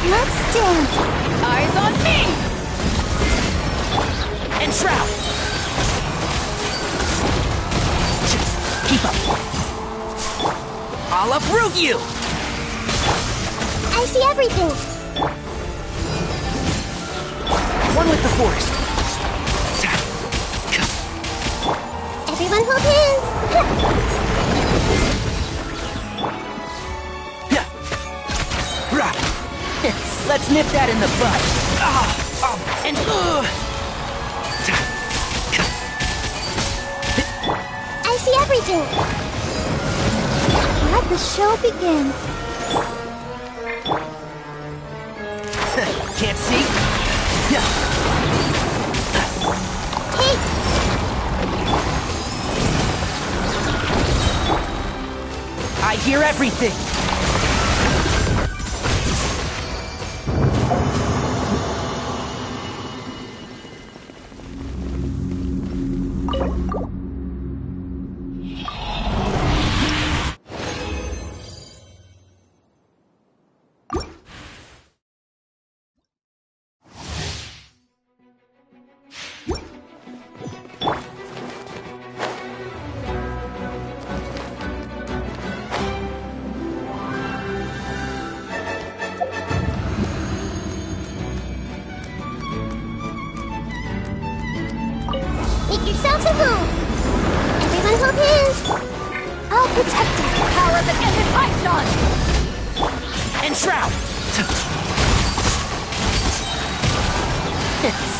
Let's dance! Eyes on me! And Shroud! Keep up! I'll uproot you! I see everything! One with the Force! Everyone hold hands! Let's nip that in the bud. And I see everything. Let the show begin. Can't see? Hey! I hear everything. Make yourselves at home. Everyone hold hands. I'll protect you. Power the ended Python! And Shroud!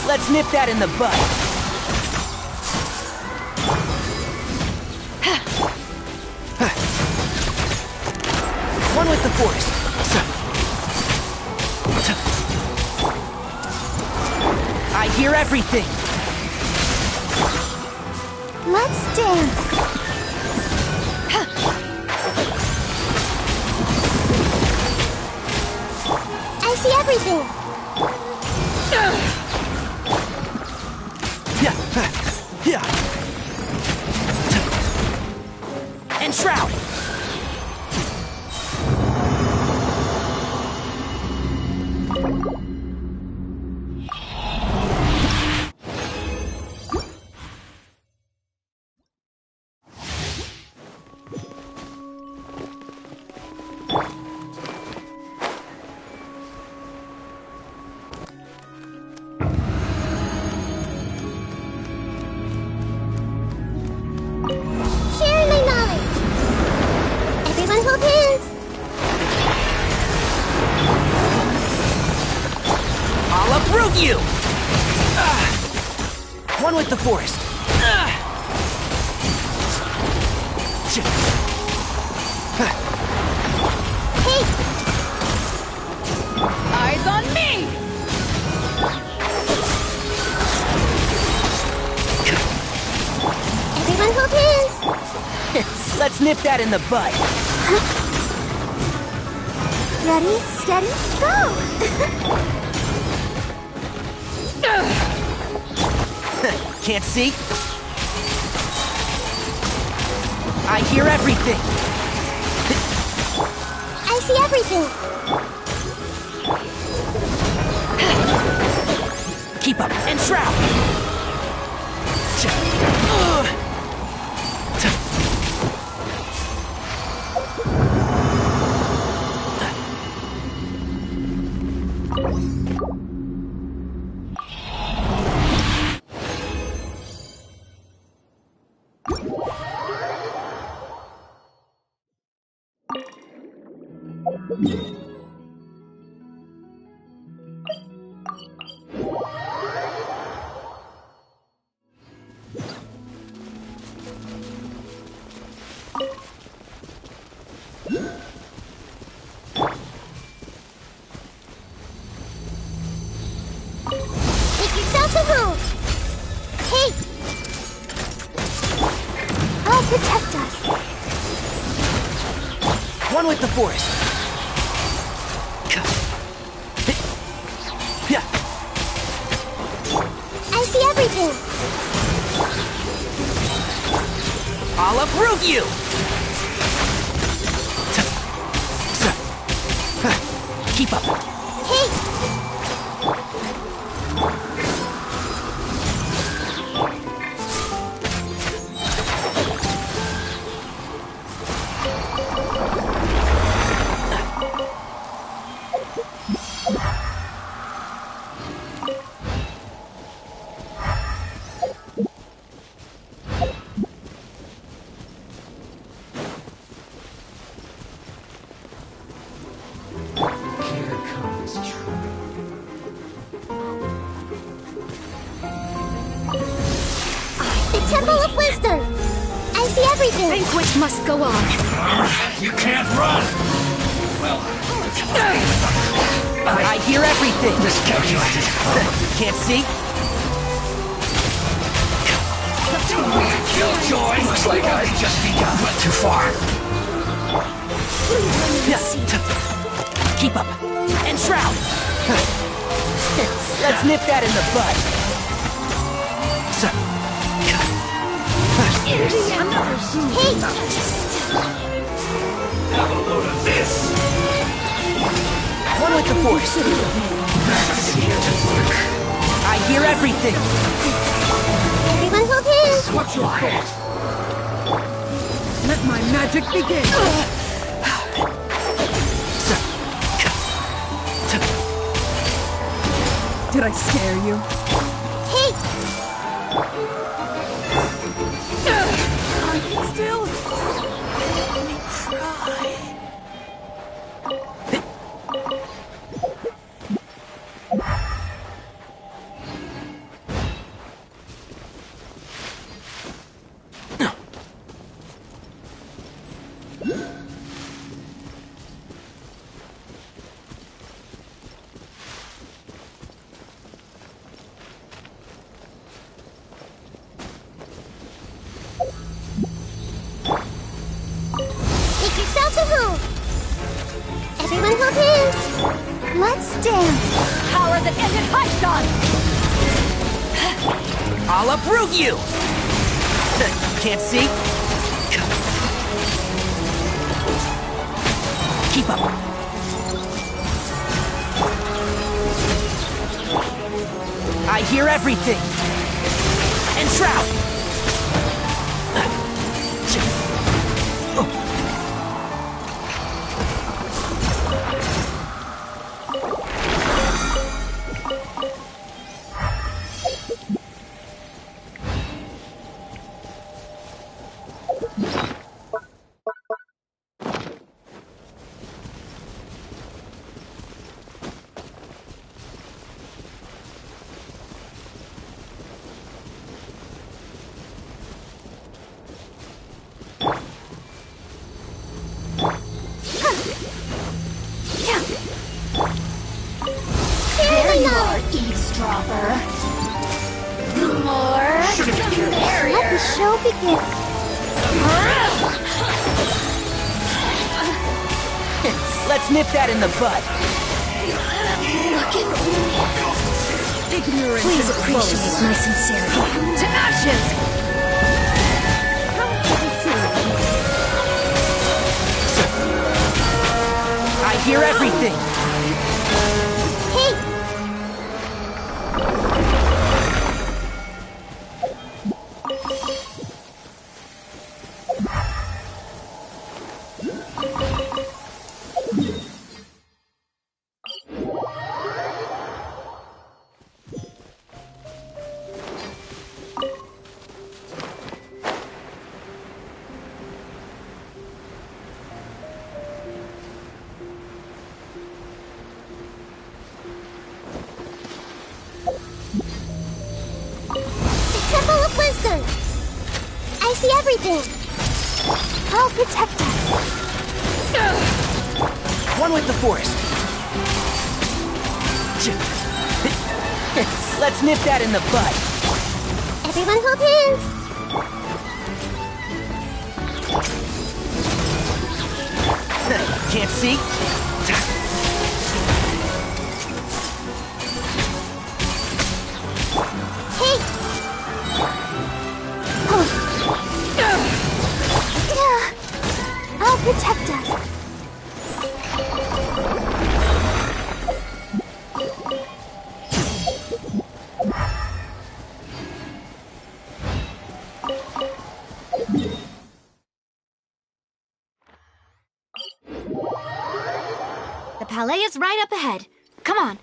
Let's nip that in the bud. One with the Force. I hear everything. Let's dance. I see everything. And Shroud. Sharing my knowledge. Everyone hold hands. I'll uproot you! One with the Force. Hey! Eyes on me! Everyone hold hands! Let's nip that in the bud. Ready, steady, go! Can't see? I hear everything. I see everything! Keep up and shroud. Make yourselves a move! Hey! I'll protect us. One with the forest. I see everything! I'll approve you! Keep up. Hey! Here comes trouble. The Temple of Wisdom! I see everything! Banquet must go on. You can't run! Well, I hear everything. miscalculated. Can't see? Killjoy! Looks like I just begun. Went too far. Keep up and shroud. Let's nip that in the bud. Hey! Have a load of this. One with the force. That's here to work. I hear everything. Everyone hold hands! What's your head? Let my magic begin. Did I scare you? Hey! Still? Make yourselves a move! Everyone hold hands! Let's dance! Power that ended Python! I'll approve you. Can't see? Keep up. I hear everything. And shroud. I'll begin. Let's nip that in the bud. Please appreciate my sincerity. To ashes! I hear everything. Hey! Temple of Wisdom! I see everything! I'll protect us! One with the forest. Let's nip that in the bud. Everyone hold hands! Can't see? Hey! I'll protect us! The palais is right up ahead. Come on.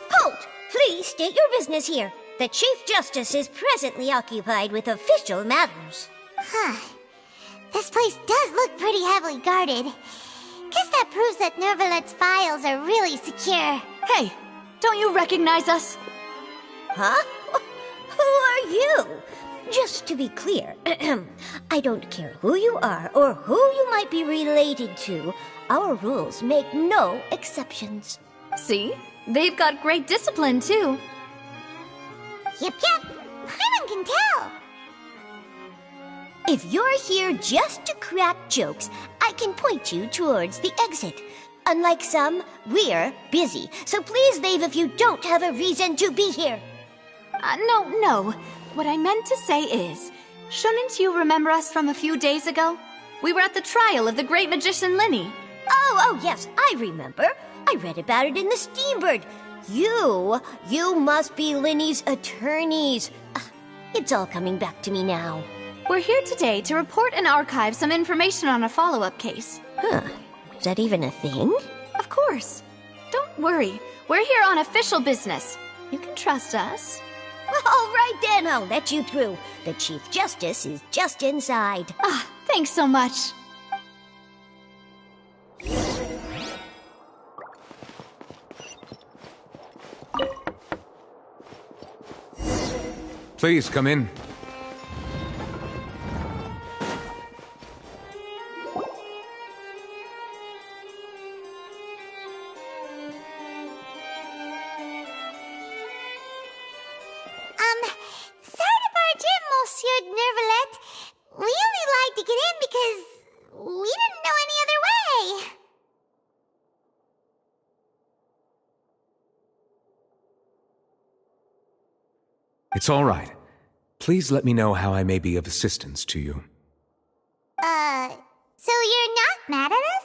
Halt! Please state your business here. The Chief Justice is presently occupied with official matters. This place does look pretty heavily guarded. Guess that proves that Nervalet's files are really secure. Hey, don't you recognize us? Huh? Who are you? Just to be clear, I don't care who you are or who you might be related to. Our rules make no exceptions. See? They've got great discipline, too. Yep. Paimon can tell. If you're here just to crack jokes, I can point you towards the exit. Unlike some, we're busy, so please leave if you don't have a reason to be here. No. What I meant to say is, shouldn't you remember us from a few days ago? We were at the trial of the great magician Linny. Oh, yes, I remember. I read about it in the Steambird. You must be Linny's attorneys. It's all coming back to me now. We're here today to report and archive some information on a follow-up case. Is that even a thing? Of course. Don't worry. We're here on official business. You can trust us. All right then, I'll let you through. The Chief Justice is just inside. Thanks so much. Please come in. Sorry to barge in, Monsieur Nervalet. We only lied to get in because we didn't know any other way. It's all right. Please let me know how I may be of assistance to you. So you're not mad at us?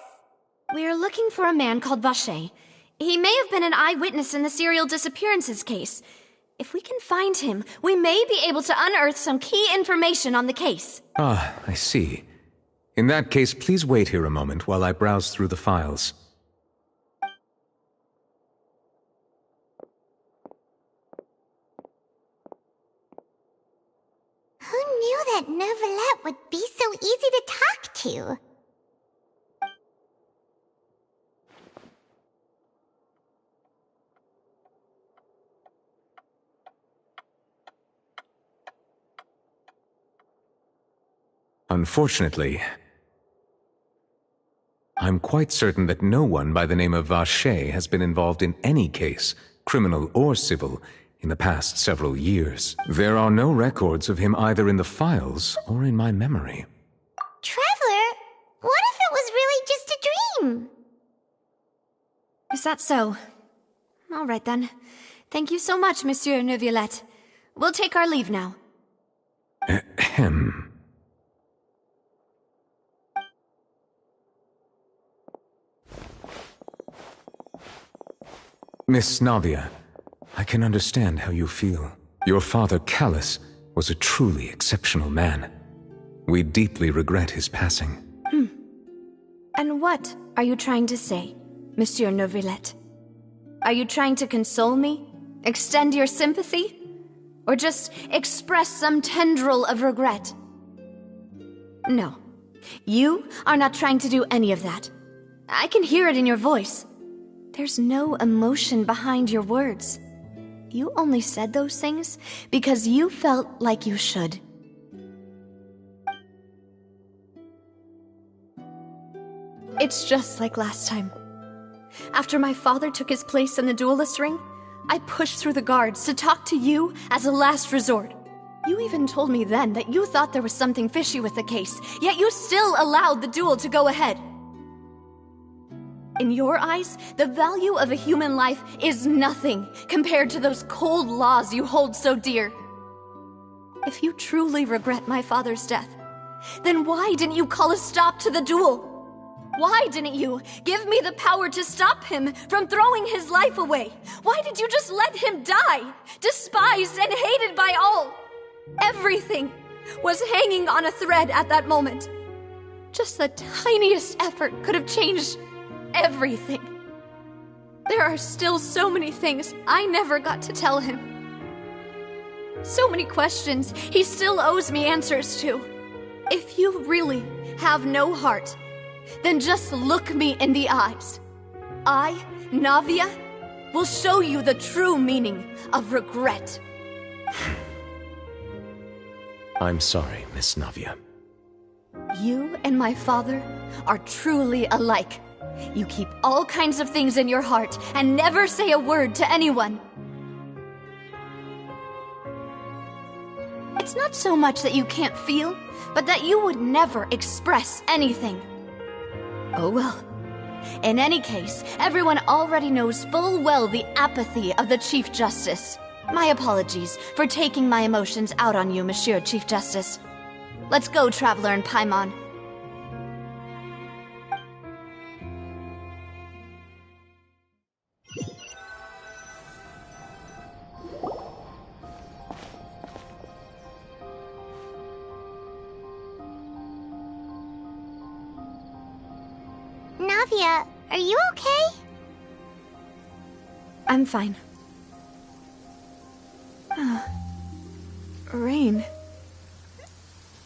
We're looking for a man called Vacher. He may have been an eyewitness in the serial disappearances case. If we can find him, we may be able to unearth some key information on the case. Ah, I see. In that case, please wait here a moment while I browse through the files. Who knew that Neuvillette would be so easy to talk to. Unfortunately, I'm quite certain that no one by the name of Vacher has been involved in any case, criminal or civil, in the past several years. There are no records of him either in the files or in my memory. Traveler, what if it was really just a dream? Is that so? All right then. Thank you so much, Monsieur Neuvillette. We'll take our leave now. Ahem. Miss Navia, I can understand how you feel. Your father, Callus, was a truly exceptional man. We deeply regret his passing. And what are you trying to say, Monsieur Neuvillette? Are you trying to console me? Extend your sympathy? Or just express some tendril of regret? No. You are not trying to do any of that. I can hear it in your voice. There's no emotion behind your words. You only said those things because you felt like you should. It's just like last time. After my father took his place in the duelist ring, I pushed through the guards to talk to you as a last resort. You even told me then that you thought there was something fishy with the case, yet you still allowed the duel to go ahead. In your eyes, the value of a human life is nothing compared to those cold laws you hold so dear. If you truly regret my father's death, then why didn't you call a stop to the duel? Why didn't you give me the power to stop him from throwing his life away? Why did you just let him die, despised and hated by all? Everything was hanging on a thread at that moment. Just the tiniest effort could have changed everything. There are still so many things I never got to tell him. So many questions he still owes me answers to. If you really have no heart, then just look me in the eyes. I, Navia, will show you the true meaning of regret. I'm sorry, Miss Navia. You and my father are truly alike. You keep all kinds of things in your heart and never say a word to anyone. It's not so much that you can't feel, but that you would never express anything. Oh well. In any case, everyone already knows full well the apathy of the Chief Justice. My apologies for taking my emotions out on you, Monsieur Chief Justice. Let's go, Traveler and Paimon. Navia, are you okay? I'm fine. Rain.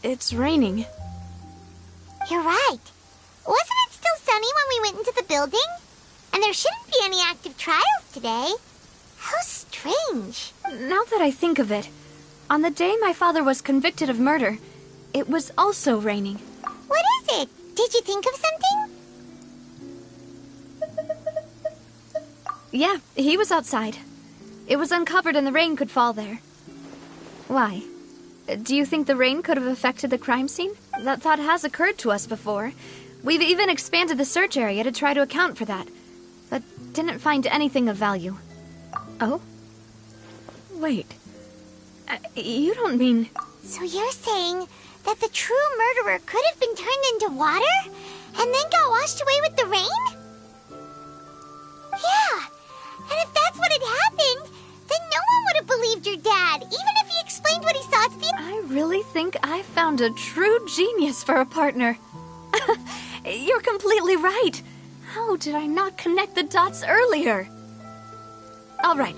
It's raining. You're right. Wasn't it still sunny when we went into the building? And there shouldn't be any active trials today. How strange. Now that I think of it, on the day my father was convicted of murder, it was also raining. What is it? Did you think of something? Yeah, he was outside. It was uncovered and the rain could fall there. Why? Do you think the rain could have affected the crime scene? That thought has occurred to us before. We've even expanded the search area to try to account for that, but didn't find anything of value. Oh? Wait. You don't mean... So you're saying that the true murderer could have been turned into water and then got washed away with the rain? Yeah, and if that's what had happened, then no one would have believed your dad, even if he explained what he saw to the... I really think I found a true genius for a partner. You're completely right. How did I not connect the dots earlier? All right,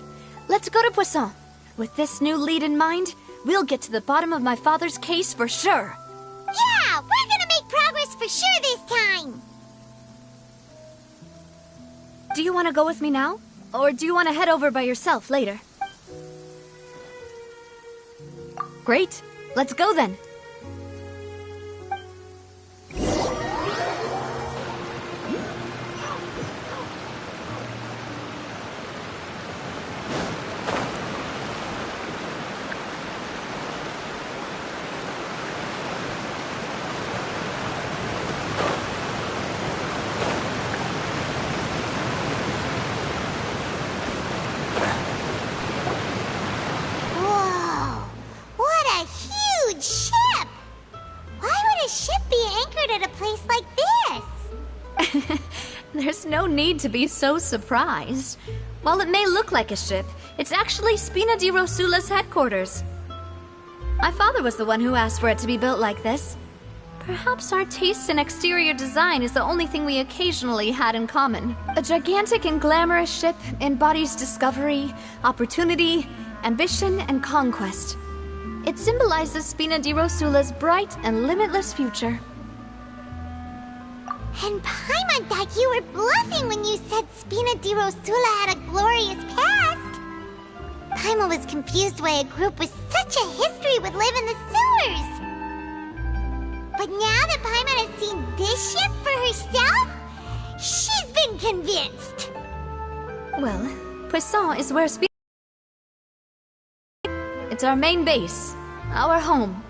let's go to Poisson. With this new lead in mind, we'll get to the bottom of my father's case for sure. Yeah, we're gonna make progress for sure this time. Do you want to go with me now? Or do you want to head over by yourself later? Great. Let's go then. Whoa, what a huge ship! Why would a ship be anchored at a place like this? There's no need to be so surprised. While it may look like a ship, it's actually Spina di Rosula's headquarters. My father was the one who asked for it to be built like this. Perhaps our taste in exterior design is the only thing we occasionally had in common. A gigantic and glamorous ship embodies discovery, opportunity, ambition, and conquest. It symbolizes Spina di Rosula's bright and limitless future. And Paimon thought you were bluffing when you said Spina di Rosula had a glorious past. Paimon was confused why a group with such a history would live in the sewers. But now that Paimon has seen this ship for herself, she's been convinced. Well, Poisson is where Spina... It's our main base, our home.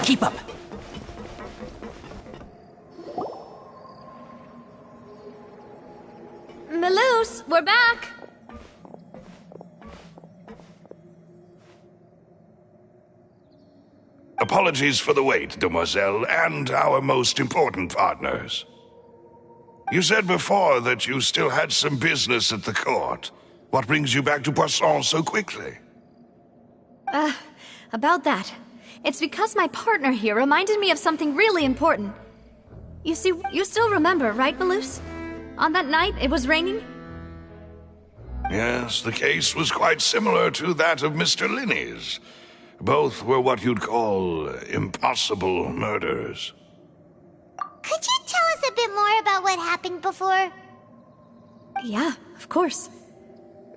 Keep up. Melus, we're back! Apologies for the wait, demoiselle, and our most important partners. You said before that you still had some business at the court. What brings you back to Poisson so quickly? About that. It's because my partner here reminded me of something really important. You see, you still remember, right, Melus? On that night, it was raining? Yes, the case was quite similar to that of Mr. Linney's. Both were what you'd call impossible murders. Could you tell us a bit more about what happened before? Yeah, of course.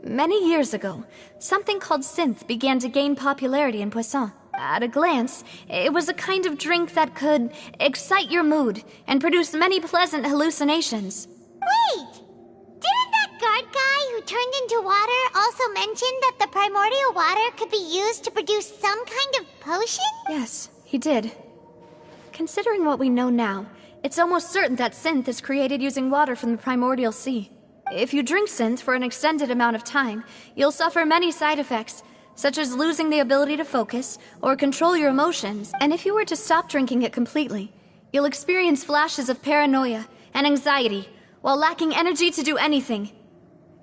Many years ago, something called synth began to gain popularity in Poisson. At a glance, it was a kind of drink that could excite your mood and produce many pleasant hallucinations. Wait! Didn't that guard guy who turned into water also mention that the primordial water could be used to produce some kind of potion? Yes, he did. Considering what we know now, it's almost certain that synth is created using water from the primordial sea. If you drink synth for an extended amount of time, you'll suffer many side effects, such as losing the ability to focus or control your emotions. And if you were to stop drinking it completely, you'll experience flashes of paranoia and anxiety while lacking energy to do anything.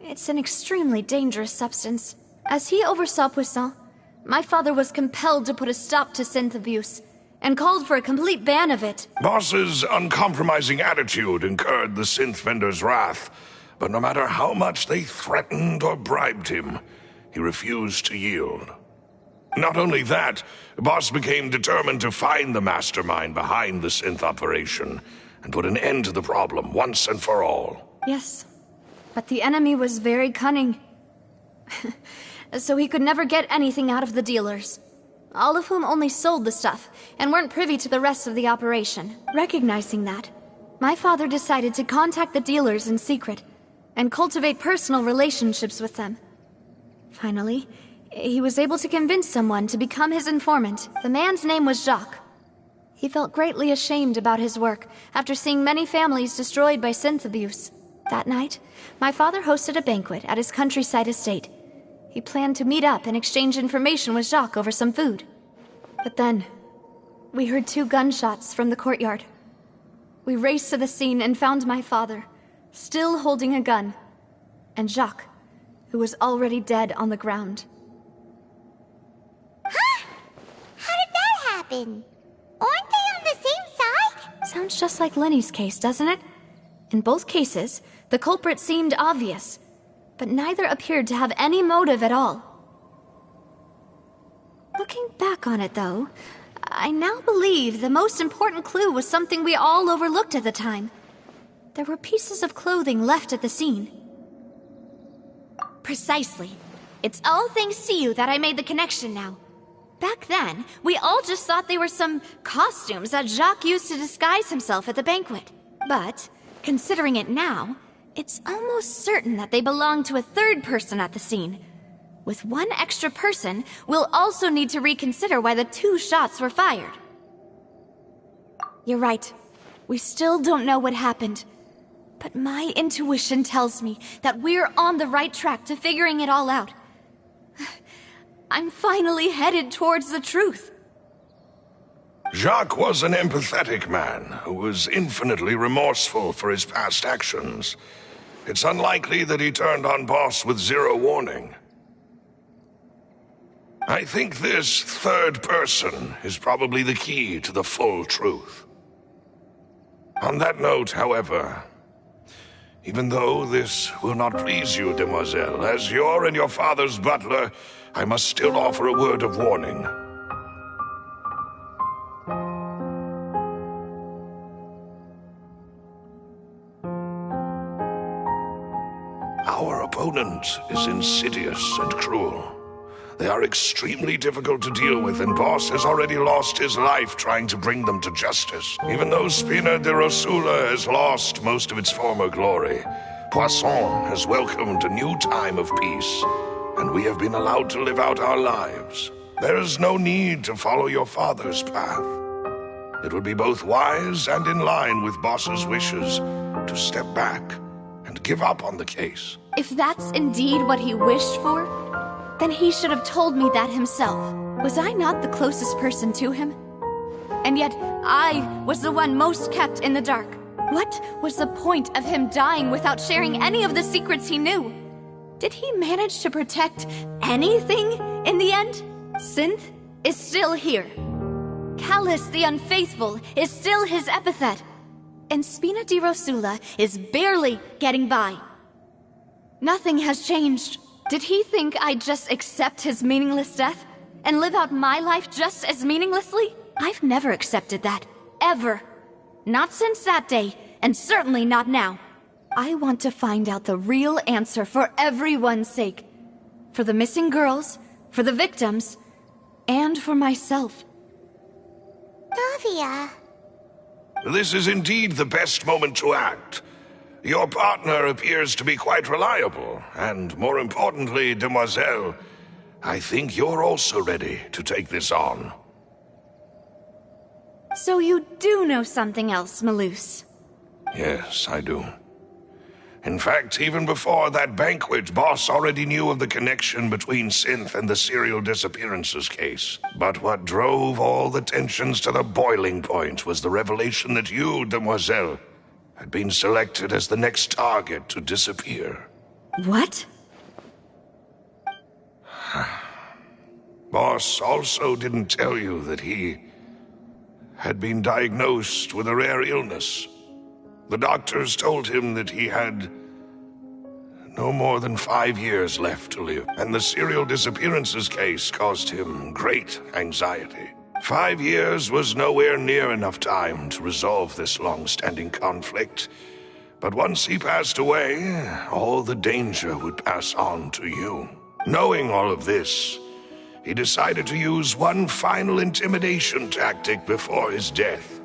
It's an extremely dangerous substance. As he oversaw Poisson, my father was compelled to put a stop to synth abuse and called for a complete ban of it. Boss's uncompromising attitude incurred the synth vendor's wrath, but no matter how much they threatened or bribed him, he refused to yield. Not only that, Boss became determined to find the mastermind behind the synth operation and put an end to the problem once and for all. Yes, but the enemy was very cunning. So he could never get anything out of the dealers, all of whom only sold the stuff and weren't privy to the rest of the operation. Recognizing that, my father decided to contact the dealers in secret and cultivate personal relationships with them. Finally, he was able to convince someone to become his informant. The man's name was Jacques. He felt greatly ashamed about his work after seeing many families destroyed by synth abuse. That night, my father hosted a banquet at his countryside estate. He planned to meet up and exchange information with Jacques over some food. But then, we heard 2 gunshots from the courtyard. We raced to the scene and found my father, still holding a gun, and Jacques, who was already dead on the ground. Huh? How did that happen? Aren't they on the same side? Sounds just like Lenny's case, doesn't it? In both cases, the culprit seemed obvious, but neither appeared to have any motive at all. Looking back on it, though, I now believe the most important clue was something we all overlooked at the time. There were pieces of clothing left at the scene. Precisely. It's all thanks to you that I made the connection now. Back then, we all just thought they were some costumes that Jacques used to disguise himself at the banquet. But, considering it now, it's almost certain that they belong to a third person at the scene. With one extra person, we'll also need to reconsider why the 2 shots were fired. You're right. We still don't know what happened. But my intuition tells me that we're on the right track to figuring it all out. I'm finally headed towards the truth. Jacques was an empathetic man who was infinitely remorseful for his past actions. It's unlikely that he turned on Boss with 0 warning. I think this third person is probably the key to the full truth. On that note, however, even though this will not please you, demoiselle, as your and your father's butler, I must still offer a word of warning. Our opponent is insidious and cruel. They are extremely difficult to deal with, and Boss has already lost his life trying to bring them to justice. Even though Spina de Rosula has lost most of its former glory, Poisson has welcomed a new time of peace, and we have been allowed to live out our lives. There is no need to follow your father's path. It would be both wise and in line with Boss's wishes to step back and give up on the case. If that's indeed what he wished for, then he should have told me that himself. Was I not the closest person to him? And yet, I was the one most kept in the dark. What was the point of him dying without sharing any of the secrets he knew? Did he manage to protect anything in the end? Synth is still here. Callus the Unfaithful is still his epithet. And Spina di Rosula is barely getting by. Nothing has changed. Did he think I'd just accept his meaningless death and live out my life just as meaninglessly? I've never accepted that. Ever. Not since that day, and certainly not now. I want to find out the real answer for everyone's sake. For the missing girls, for the victims, and for myself. Navia. This is indeed the best moment to act. Your partner appears to be quite reliable, and more importantly, demoiselle, I think you're also ready to take this on. So you do know something else, Malus? Yes, I do. In fact, even before that banquet, Boss already knew of the connection between Synth and the serial disappearances case. But what drove all the tensions to the boiling point was the revelation that you, demoiselle, had been selected as the next target to disappear. What? Boss also didn't tell you that he had been diagnosed with a rare illness. The doctors told him that he had no more than 5 years left to live, and the serial disappearances case caused him great anxiety. 5 years was nowhere near enough time to resolve this long-standing conflict, but once he passed away, all the danger would pass on to you. Knowing all of this, he decided to use one final intimidation tactic before his death.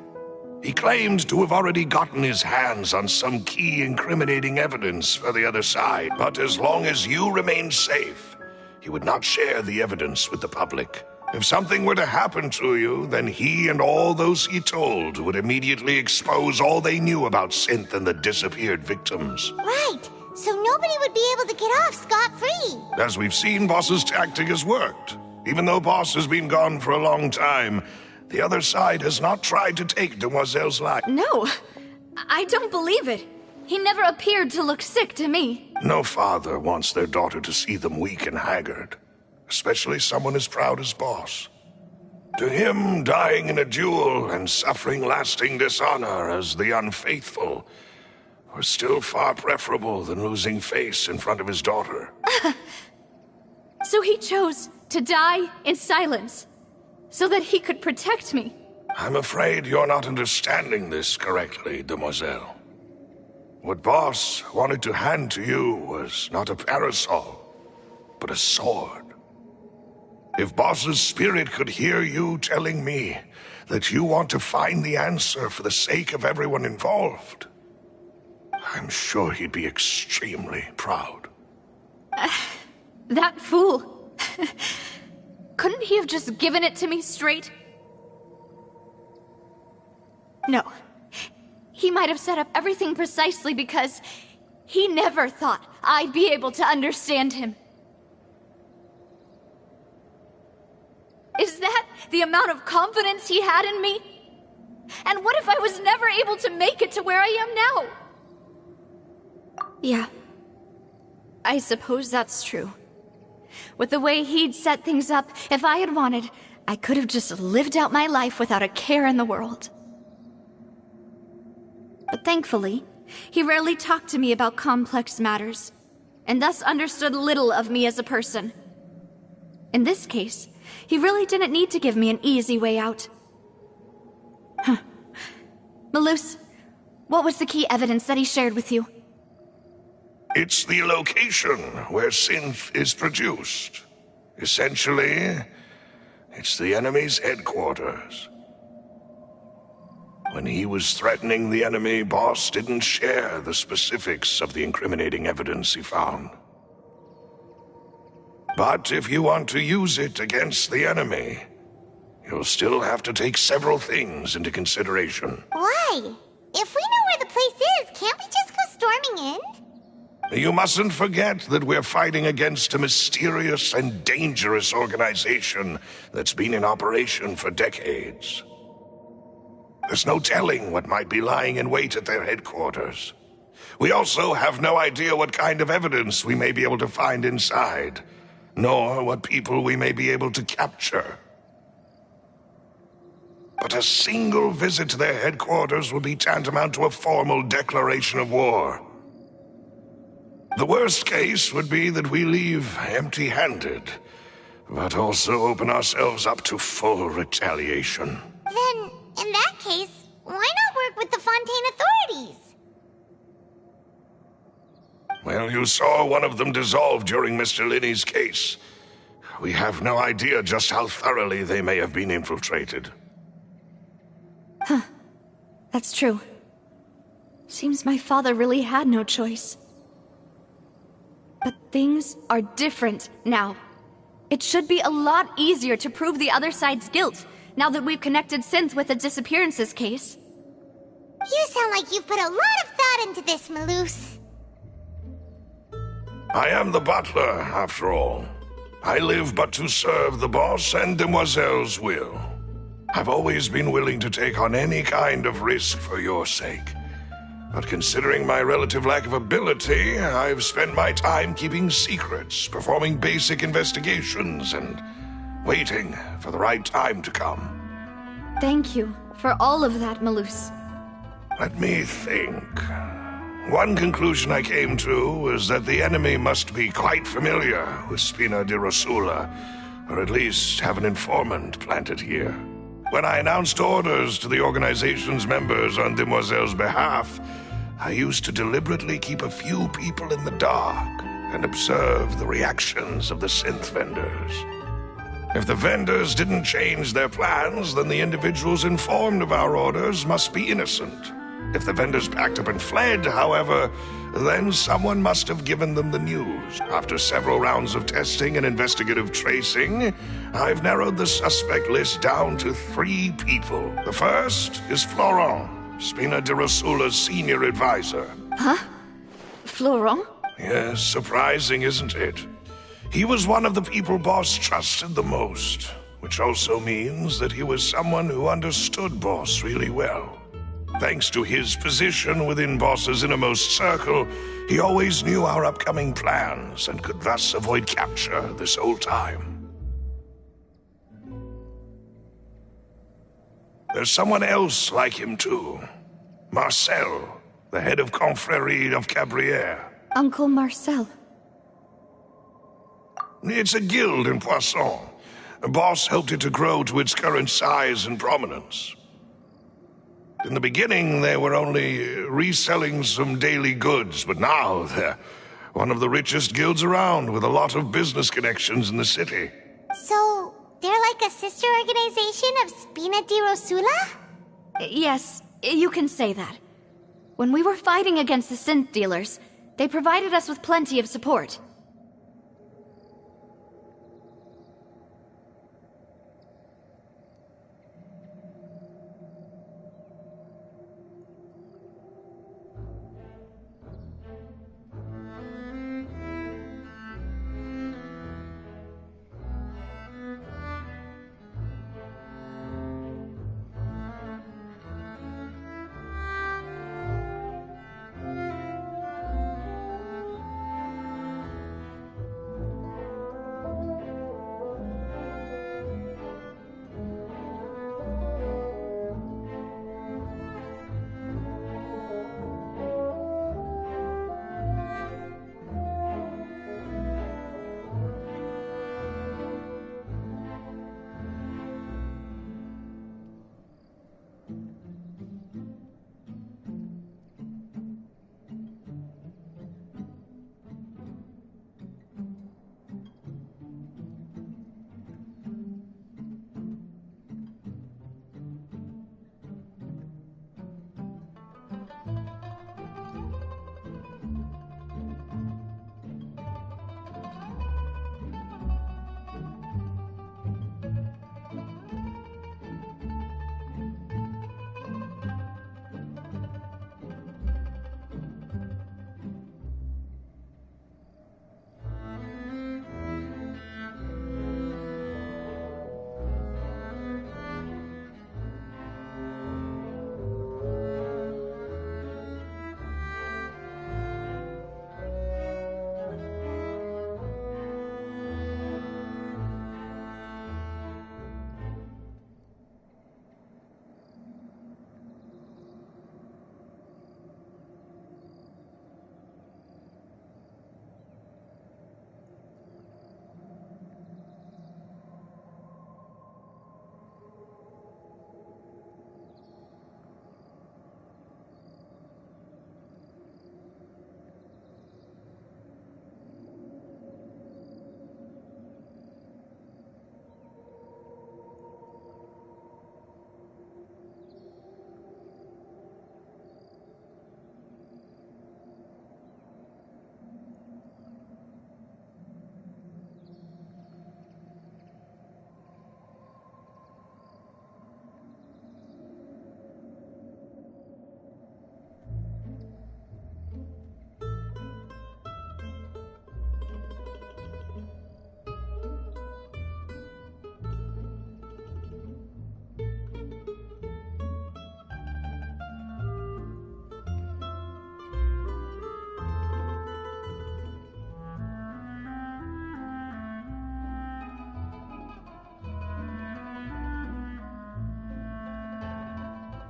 He claimed to have already gotten his hands on some key incriminating evidence for the other side, but as long as you remained safe, he would not share the evidence with the public. If something were to happen to you, then he and all those he told would immediately expose all they knew about Synth and the disappeared victims. Right. So nobody would be able to get off scot-free. As we've seen, Boss's tactic has worked. Even though Boss has been gone for a long time, the other side has not tried to take Demoiselle's life. No, I don't believe it. He never appeared to look sick to me. No father wants their daughter to see them weak and haggard, especially someone as proud as Boss. To him, dying in a duel and suffering lasting dishonor as the unfaithful were still far preferable than losing face in front of his daughter. So he chose to die in silence, so that he could protect me. I'm afraid you're not understanding this correctly, Demoiselle. What Boss wanted to hand to you was not a parasol, but a sword. If Boss's spirit could hear you telling me that you want to find the answer for the sake of everyone involved, I'm sure he'd be extremely proud. That fool. Couldn't he have just given it to me straight? No. He might have set up everything precisely because he never thought I'd be able to understand him. Is that the amount of confidence he had in me? And what if I was never able to make it to where I am now? Yeah. I suppose that's true. With the way he'd set things up, if I had wanted, I could have just lived out my life without a care in the world. But thankfully, he rarely talked to me about complex matters, and thus understood little of me as a person. In this case, he really didn't need to give me an easy way out. Malus, what was the key evidence that he shared with you? It's the location where Synth is produced. Essentially, it's the enemy's headquarters. When he was threatening the enemy, Boss didn't share the specifics of the incriminating evidence he found. But if you want to use it against the enemy, you'll still have to take several things into consideration. Why? If we know where the place is, can't we just go storming in? You mustn't forget that we're fighting against a mysterious and dangerous organization that's been in operation for decades. There's no telling what might be lying in wait at their headquarters. We also have no idea what kind of evidence we may be able to find inside, nor what people we may be able to capture. But a single visit to their headquarters would be tantamount to a formal declaration of war. The worst case would be that we leave empty-handed, but also open ourselves up to full retaliation. Then, in that case, why not work with the Fontaine authorities? Well, you saw one of them dissolve during Mr. Linney's case. We have no idea just how thoroughly they may have been infiltrated. That's true. Seems my father really had no choice. But things are different now. It should be a lot easier to prove the other side's guilt, now that we've connected Synth with the disappearances case. You sound like you've put a lot of thought into this, Malus. I am the butler, after all. I live but to serve the boss and Demoiselle's will. I've always been willing to take on any kind of risk for your sake. But considering my relative lack of ability, I've spent my time keeping secrets, performing basic investigations, and waiting for the right time to come. Thank you for all of that, Malus. Let me think. One conclusion I came to was that the enemy must be quite familiar with Spina di Rosula, or at least have an informant planted here. When I announced orders to the organization's members on Demoiselle's behalf, I used to deliberately keep a few people in the dark and observe the reactions of the synth vendors. If the vendors didn't change their plans, then the individuals informed of our orders must be innocent. If the vendors packed up and fled, however, then someone must have given them the news. After several rounds of testing and investigative tracing, I've narrowed the suspect list down to 3 people. The first is Florent, Spina di Rosula's senior advisor. Huh? Florent? Yes, surprising, isn't it? He was one of the people Boss trusted the most, which also means that he was someone who understood Boss really well. Thanks to his position within Boss's innermost circle, he always knew our upcoming plans and could thus avoid capture this whole time. There's someone else like him too. Marcel, the head of Confrérie of Cabrières. Uncle Marcel. It's a guild in Poisson. Boss helped it to grow to its current size and prominence. In the beginning, they were only reselling some daily goods, but now they're one of the richest guilds around, with a lot of business connections in the city. So, they're like a sister organization of Spina di Rosula? Yes, you can say that. When we were fighting against the synth dealers, they provided us with plenty of support.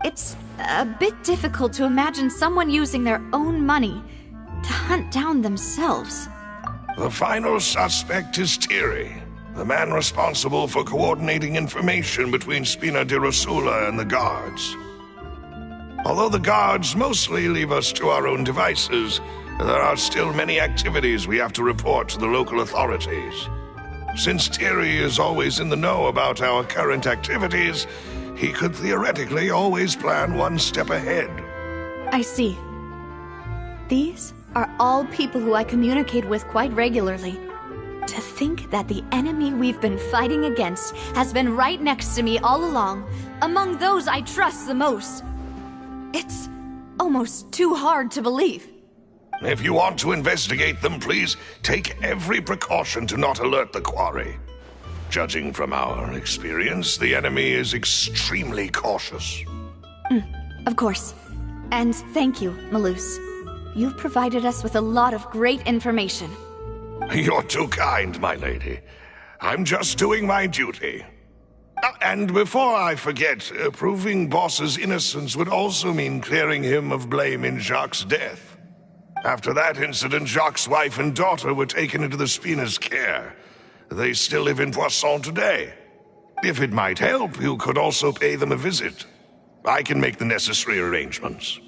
It's a bit difficult to imagine someone using their own money to hunt down themselves. The final suspect is Thierry, the man responsible for coordinating information between Spina di Rosula and the guards. Although the guards mostly leave us to our own devices, there are still many activities we have to report to the local authorities. Since Thierry is always in the know about our current activities, he could theoretically always plan one step ahead. I see. These are all people who I communicate with quite regularly. To think that the enemy we've been fighting against has been right next to me all along, among those I trust the most. It's almost too hard to believe. If you want to investigate them, please take every precaution to not alert the quarry. Judging from our experience, the enemy is extremely cautious. Of course. And thank you, Malus. You've provided us with a lot of great information. You're too kind, my lady. I'm just doing my duty. And before I forget, proving Boss's innocence would also mean clearing him of blame in Jacques' death. After that incident, Jacques' wife and daughter were taken into the Spina's care. They still live in Poisson today. If it might help, you could also pay them a visit. I can make the necessary arrangements.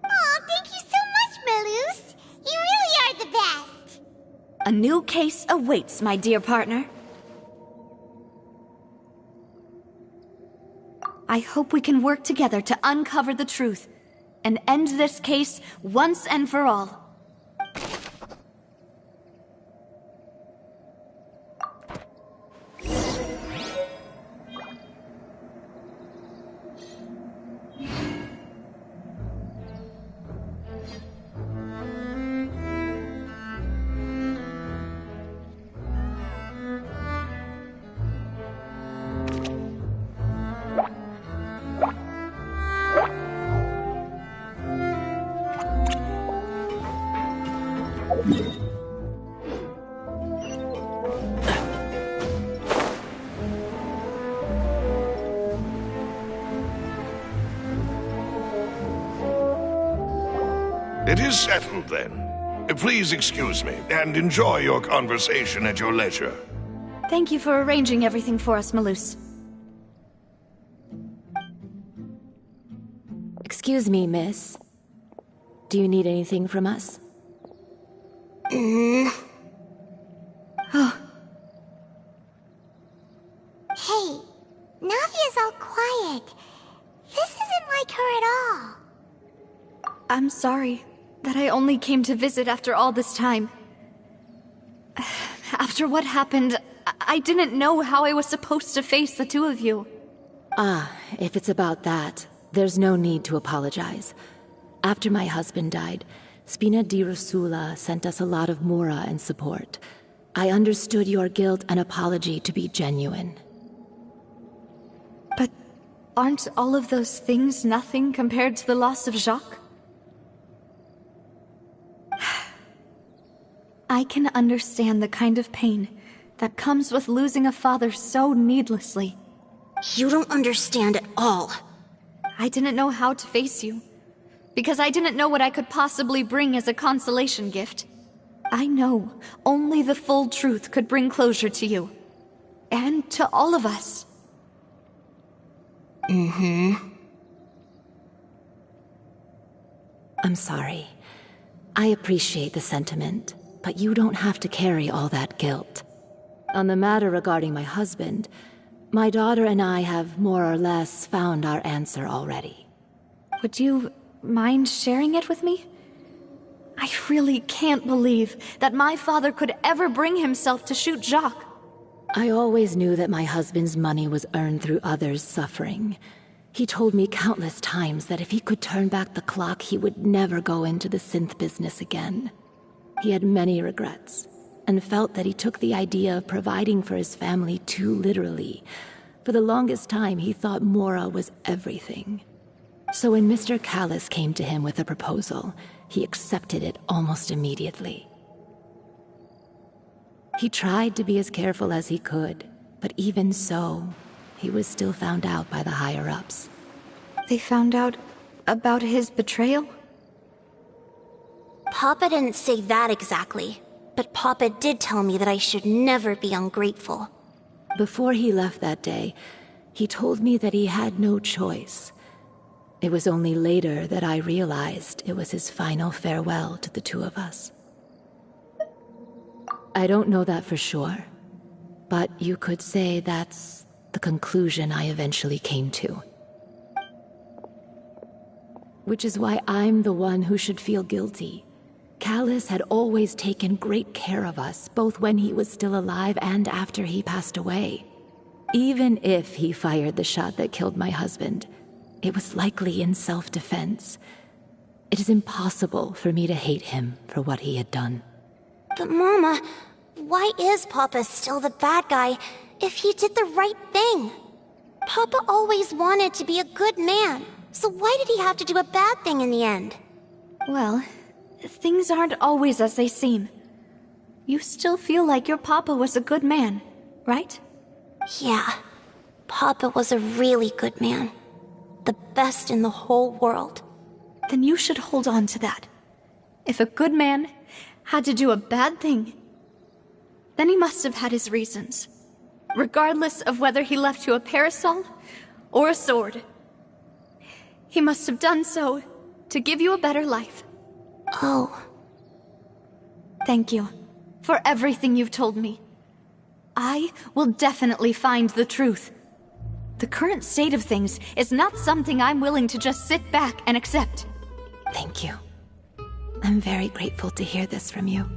Aw, thank you so much, Malus. You really are the best. A new case awaits, my dear partner. I hope we can work together to uncover the truth and end this case once and for all. It is settled, then. Please excuse me, and enjoy your conversation at your leisure. Thank you for arranging everything for us, Malus. Excuse me, miss. Do you need anything from us? Hey, Navia's all quiet. This isn't like her at all. I'm sorry that I only came to visit after all this time. After what happened, I didn't know how I was supposed to face the two of you. Ah, if it's about that, there's no need to apologize. After my husband died, Spina di Rosula sent us a lot of mora and support. I understood your guilt and apology to be genuine. But aren't all of those things nothing compared to the loss of Jacques? I can understand the kind of pain that comes with losing a father so needlessly. You don't understand at all. I didn't know how to face you, because I didn't know what I could possibly bring as a consolation gift. I know only the full truth could bring closure to you, and to all of us. I'm sorry. I appreciate the sentiment, but you don't have to carry all that guilt. On the matter regarding my husband, my daughter and I have more or less found our answer already. Would you mind sharing it with me? I really can't believe that my father could ever bring himself to shoot Jacques. I always knew that my husband's money was earned through others' suffering. He told me countless times that if he could turn back the clock, he would never go into the synth business again. He had many regrets, and felt that he took the idea of providing for his family too literally. For the longest time, he thought Mora was everything. So when Mr. Callis came to him with a proposal, he accepted it almost immediately. He tried to be as careful as he could, but even so, he was still found out by the higher-ups. They found out about his betrayal? Papa didn't say that exactly, but Papa did tell me that I should never be ungrateful. Before he left that day, he told me that he had no choice. It was only later that I realized it was his final farewell to the two of us. I don't know that for sure, But you could say that's the conclusion I eventually came to. Which is why I'm the one who should feel guilty. Callus had always taken great care of us, both when he was still alive and after he passed away. Even if he fired the shot that killed my husband, it was likely in self-defense. It is impossible for me to hate him for what he had done. But Mama, why is Papa still the bad guy if he did the right thing? Papa always wanted to be a good man, so why did he have to do a bad thing in the end? Well, things aren't always as they seem. You still feel like your papa was a good man, right? Yeah, Papa was a really good man. The best in the whole world. Then you should hold on to that. If a good man had to do a bad thing, then he must have had his reasons. Regardless of whether he left you a parasol or a sword. He must have done so to give you a better life. Oh. Thank you for everything you've told me. I will definitely find the truth. The current state of things is not something I'm willing to just sit back and accept. Thank you. I'm very grateful to hear this from you.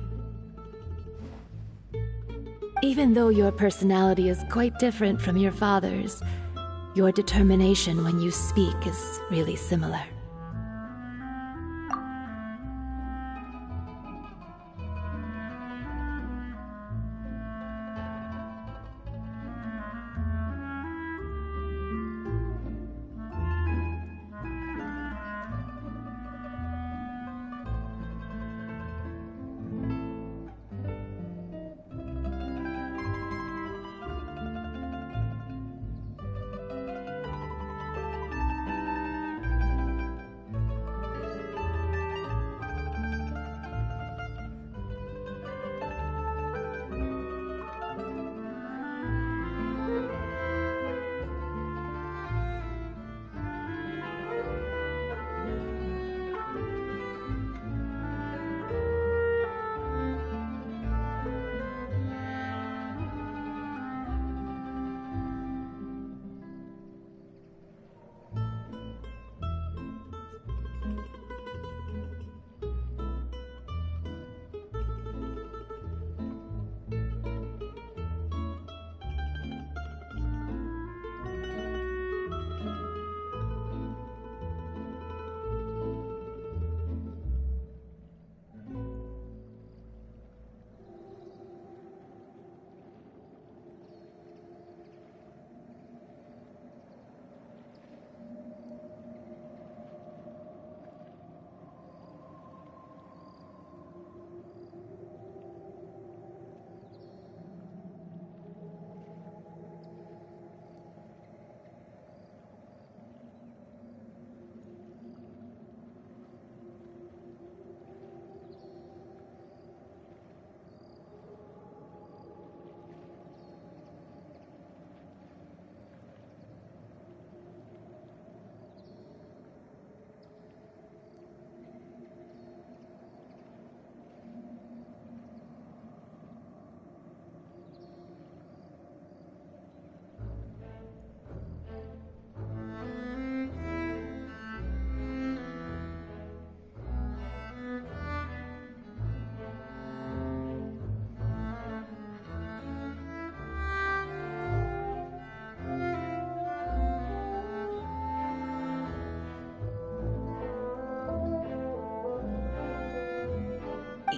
Even though your personality is quite different from your father's, your determination when you speak is really similar.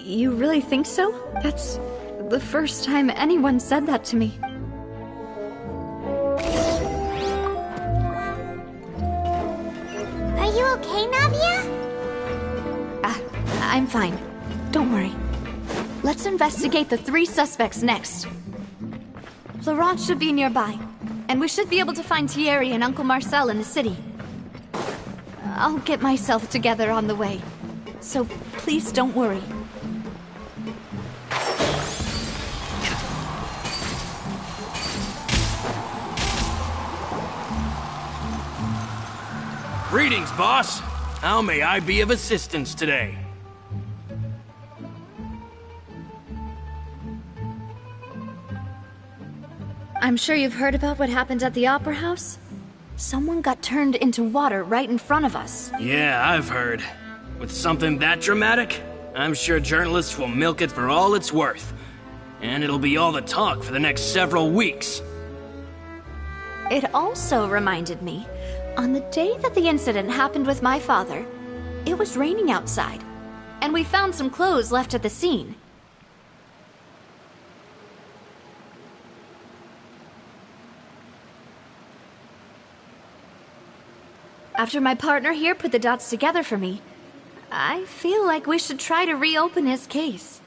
You really think so? That's the first time anyone said that to me. Are you okay, Navia? I'm fine. Don't worry. Let's investigate the 3 suspects next. Florent should be nearby, and we should be able to find Thierry and Uncle Marcel in the city. I'll get myself together on the way, so please don't worry. Greetings, boss. How may I be of assistance today? I'm sure you've heard about what happened at the Opera House? Someone got turned into water right in front of us. Yeah, I've heard. With something that dramatic, I'm sure journalists will milk it for all it's worth. And it'll be all the talk for the next several weeks. It also reminded me, on the day that the incident happened with my father, it was raining outside, and we found some clothes left at the scene. After my partner here put the dots together for me, I feel like we should try to reopen his case.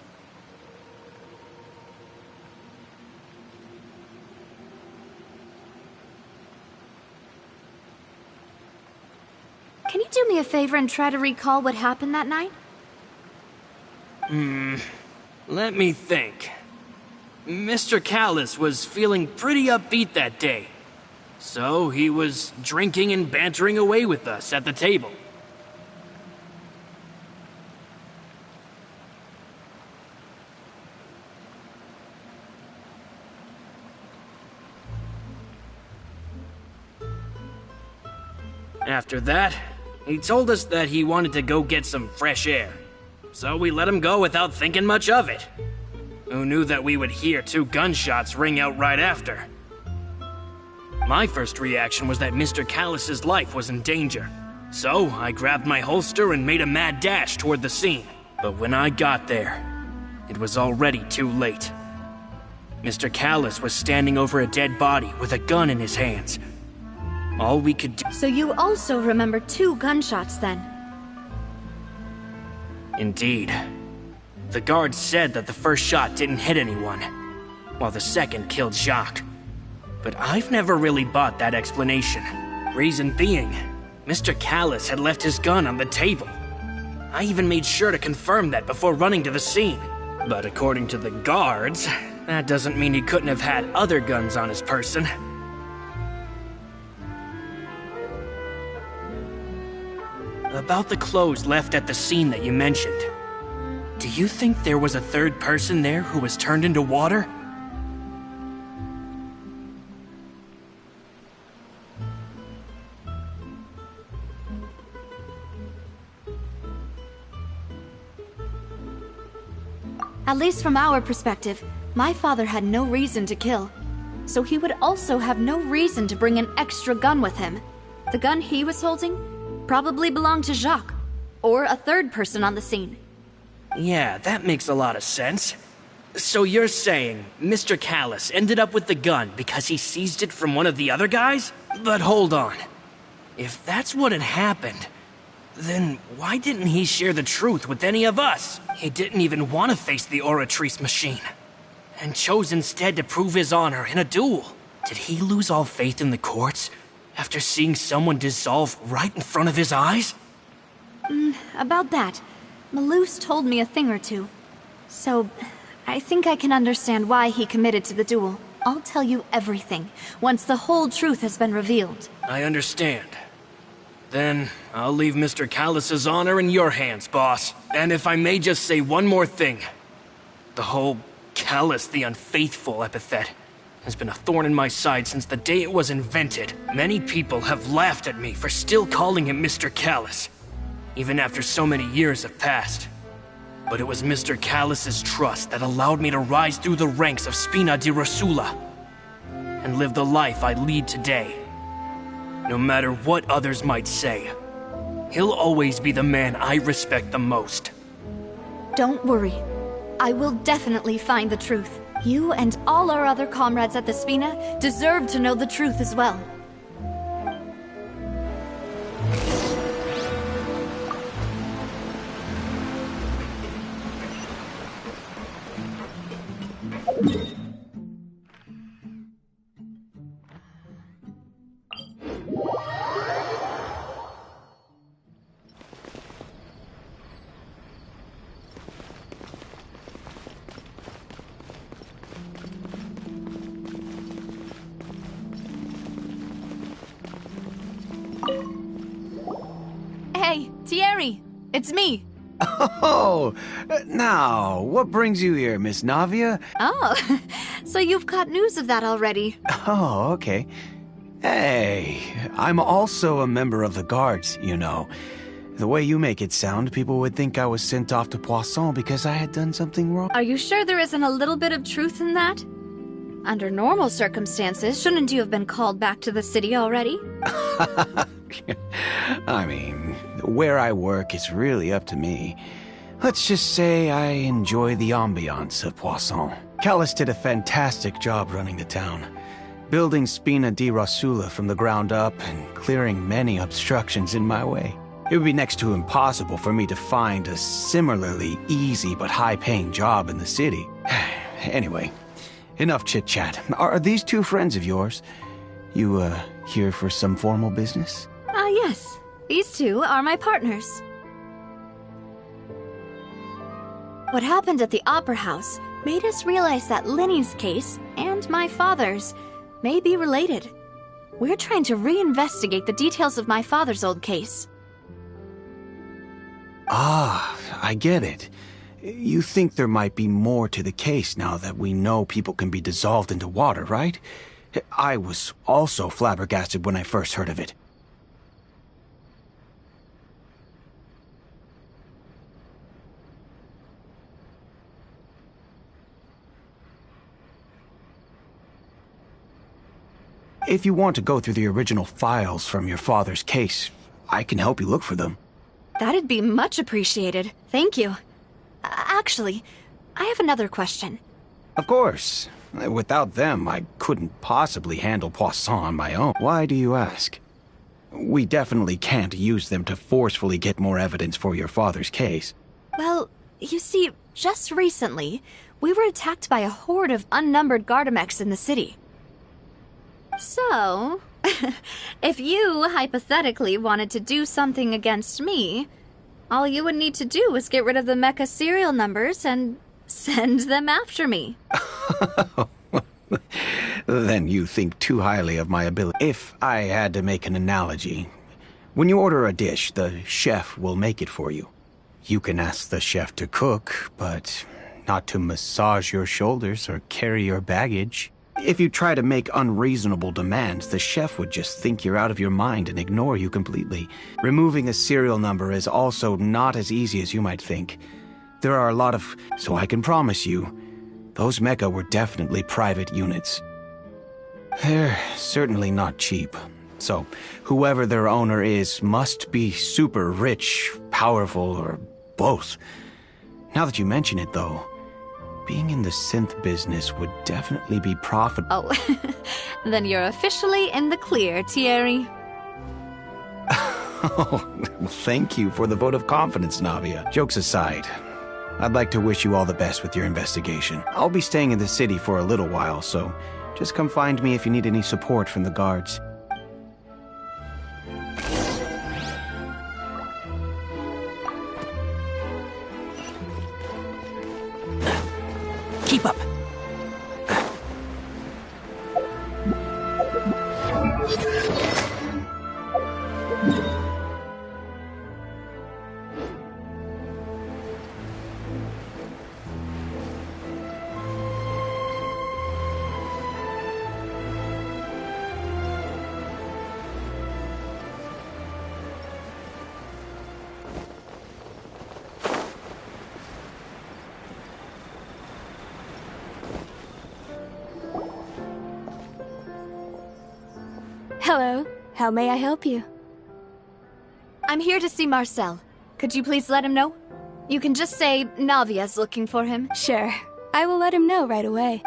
Can you do me a favor and try to recall what happened that night? Let me think. Mr. Callis was feeling pretty upbeat that day. So he was drinking and bantering away with us at the table. After that, he told us that he wanted to go get some fresh air. So we let him go without thinking much of it. Who knew that we would hear 2 gunshots ring out right after? My first reaction was that Mr. Callis's life was in danger. So I grabbed my holster and made a mad dash toward the scene. But when I got there, it was already too late. Mr. Callis was standing over a dead body with a gun in his hands. All we could do— So you also remember 2 gunshots then? Indeed. The guard said that the first shot didn't hit anyone, while the second killed Jacques. But I've never really bought that explanation. Reason being, Mr. Callis had left his gun on the table. I even made sure to confirm that before running to the scene. But according to the guards, that doesn't mean he couldn't have had other guns on his person. About the clothes left at the scene that you mentioned, do you think there was a third person there who was turned into water? At least from our perspective, my father had no reason to kill. So he would also have no reason to bring an extra gun with him. The gun he was holding probably belonged to Jacques, or a third person on the scene. Yeah, that makes a lot of sense. So you're saying Mr. Callis ended up with the gun because he seized it from one of the other guys? But hold on. If that's what had happened, then why didn't he share the truth with any of us? He didn't even want to face the Oratrice machine, and chose instead to prove his honor in a duel. Did he lose all faith in the courts after seeing someone dissolve right in front of his eyes? About that, Malus told me a thing or two. So, I think I can understand why he committed to the duel. I'll tell you everything, once the whole truth has been revealed. I understand. Then, I'll leave Mr. Callis's honor in your hands, boss. And if I may just say one more thing. The whole Callis the Unfaithful epithet has been a thorn in my side since the day it was invented. Many people have laughed at me for still calling him Mr. Callis, even after so many years have passed. But it was Mr. Callis's trust that allowed me to rise through the ranks of Spina di Rosula and live the life I lead today. No matter what others might say, he'll always be the man I respect the most. Don't worry. I will definitely find the truth. You and all our other comrades at the Spina deserve to know the truth as well. Hey, Thierry! It's me! Oh, now, what brings you here, Miss Navia? Oh, so you've got news of that already. Oh, okay. Hey, I'm also a member of the guards, you know. The way you make it sound, people would think I was sent off to Poisson because I had done something wrong. Are you sure there isn't a little bit of truth in that? Under normal circumstances, shouldn't you have been called back to the city already? I mean, where I work is really up to me. Let's just say I enjoy the ambiance of Poisson. Callus did a fantastic job running the town, building Spina di Rosula from the ground up and clearing many obstructions in my way. It would be next to impossible for me to find a similarly easy but high-paying job in the city. Anyway, enough chit-chat. Are these two friends of yours? You, here for some formal business? Yes. These two are my partners. What happened at the Opera House made us realize that Linny's case and my father's may be related. We're trying to reinvestigate the details of my father's old case. Ah, I get it. You think there might be more to the case now that we know people can be dissolved into water, right? I was also flabbergasted when I first heard of it. If you want to go through the original files from your father's case, I can help you look for them. That'd be much appreciated. Thank you. Actually, I have another question. Of course. Without them, I couldn't possibly handle Poisson on my own. Why do you ask? We definitely can't use them to forcefully get more evidence for your father's case. Well, you see, just recently, we were attacked by a horde of unnumbered Gardamex in the city. So, if you hypothetically wanted to do something against me, all you would need to do was get rid of the mecha serial numbers and send them after me. Then you think too highly of my ability. If I had to make an analogy, when you order a dish, the chef will make it for you. You can ask the chef to cook, but not to massage your shoulders or carry your baggage. If you try to make unreasonable demands, the chef would just think you're out of your mind and ignore you completely. Removing a serial number is also not as easy as you might think. There are a lot of... So I can promise you, those mecha were definitely private units. They're certainly not cheap. So, whoever their owner is must be super rich, powerful, or both. Now that you mention it, though, being in the synth business would definitely be profitable. Oh, then you're officially in the clear, Thierry. Oh, thank you for the vote of confidence, Navia. Jokes aside, I'd like to wish you all the best with your investigation. I'll be staying in the city for a little while, so just come find me if you need any support from the guards. Keep up. Hello. How may I help you? I'm here to see Marcel. Could you please let him know? You can just say Navia's looking for him. Sure. I will let him know right away.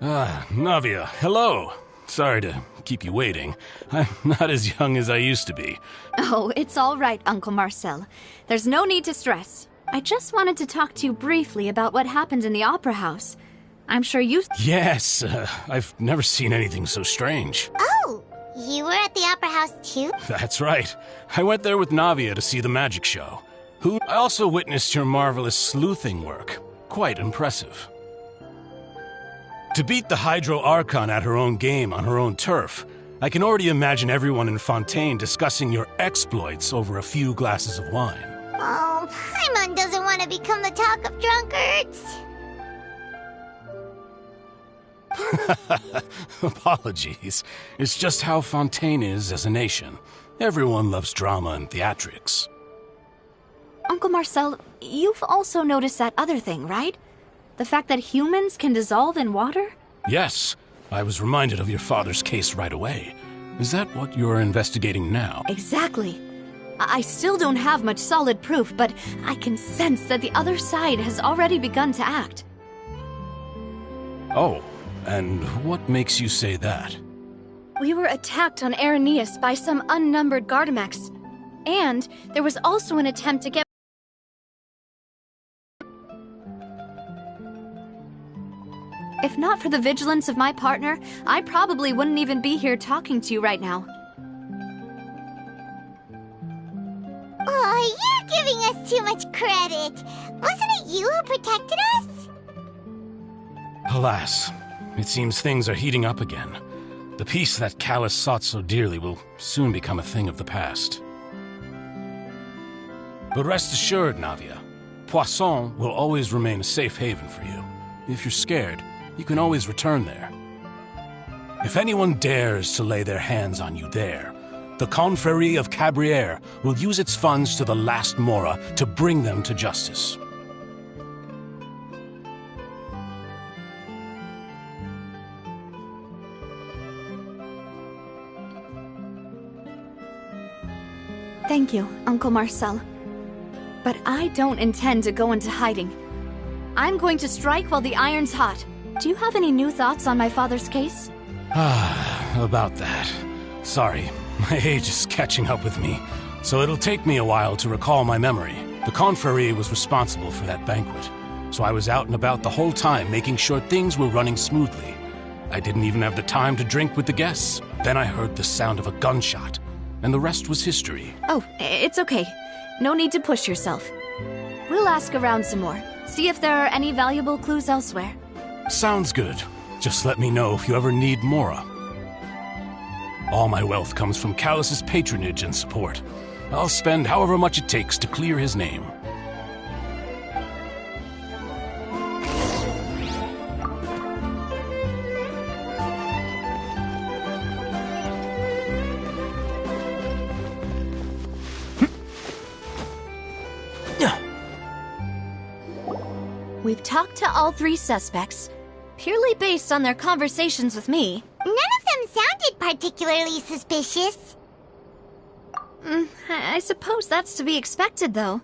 Navia, hello. Sorry to keep you waiting. I'm not as young as I used to be. Oh, it's all right, Uncle Marcel. There's no need to stress. I just wanted to talk to you briefly about what happened in the Opera House. I'm sure you... Yes, I've never seen anything so strange. Oh, you were at the Opera House too? That's right. I went there with Navia to see the magic show. I also witnessed your marvelous sleuthing work. Quite impressive. To beat the Hydro Archon at her own game on her own turf, I can already imagine everyone in Fontaine discussing your exploits over a few glasses of wine. Oh, Paimon doesn't want to become the talk of drunkards. Apologies. It's just how Fontaine is as a nation. Everyone loves drama and theatrics. Uncle Marcel, you've also noticed that other thing, right? The fact that humans can dissolve in water? Yes. I was reminded of your father's case right away. Is that what you're investigating now? Exactly. I still don't have much solid proof, but I can sense that the other side has already begun to act. Oh, and what makes you say that? We were attacked on Araneus by some unnumbered Gardamex. And there was also an attempt to get... If not for the vigilance of my partner, I probably wouldn't even be here talking to you right now. Oh, you're giving us too much credit. Wasn't it you who protected us? Alas, it seems things are heating up again. The peace that Callus sought so dearly will soon become a thing of the past. But rest assured, Navia, Poisson will always remain a safe haven for you. If you're scared, you can always return there. If anyone dares to lay their hands on you there, the Confrérie of Cabrières will use its funds to the last Mora to bring them to justice. Thank you, Uncle Marcel. But I don't intend to go into hiding. I'm going to strike while the iron's hot. Do you have any new thoughts on my father's case? About that. Sorry, my age is catching up with me, so it'll take me a while to recall my memory. The Confrérie was responsible for that banquet, so I was out and about the whole time making sure things were running smoothly. I didn't even have the time to drink with the guests. Then I heard the sound of a gunshot, and the rest was history. Oh, it's okay. No need to push yourself. We'll ask around some more, see if there are any valuable clues elsewhere. Sounds good. Just let me know if you ever need Mora. All my wealth comes from Callus's patronage and support. I'll spend however much it takes to clear his name. We've talked to all three suspects, purely based on their conversations with me. None of them sounded particularly suspicious. I suppose that's to be expected, though.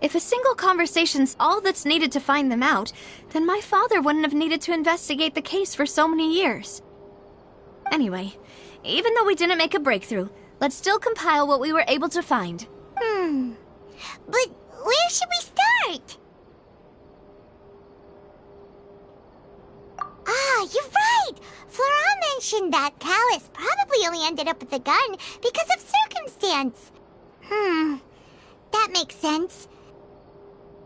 If a single conversation's all that's needed to find them out, then my father wouldn't have needed to investigate the case for so many years. Anyway, even though we didn't make a breakthrough, let's still compile what we were able to find. But where should we start? Ah, you're right! Florent mentioned that Callus probably only ended up with the gun because of circumstance. That makes sense.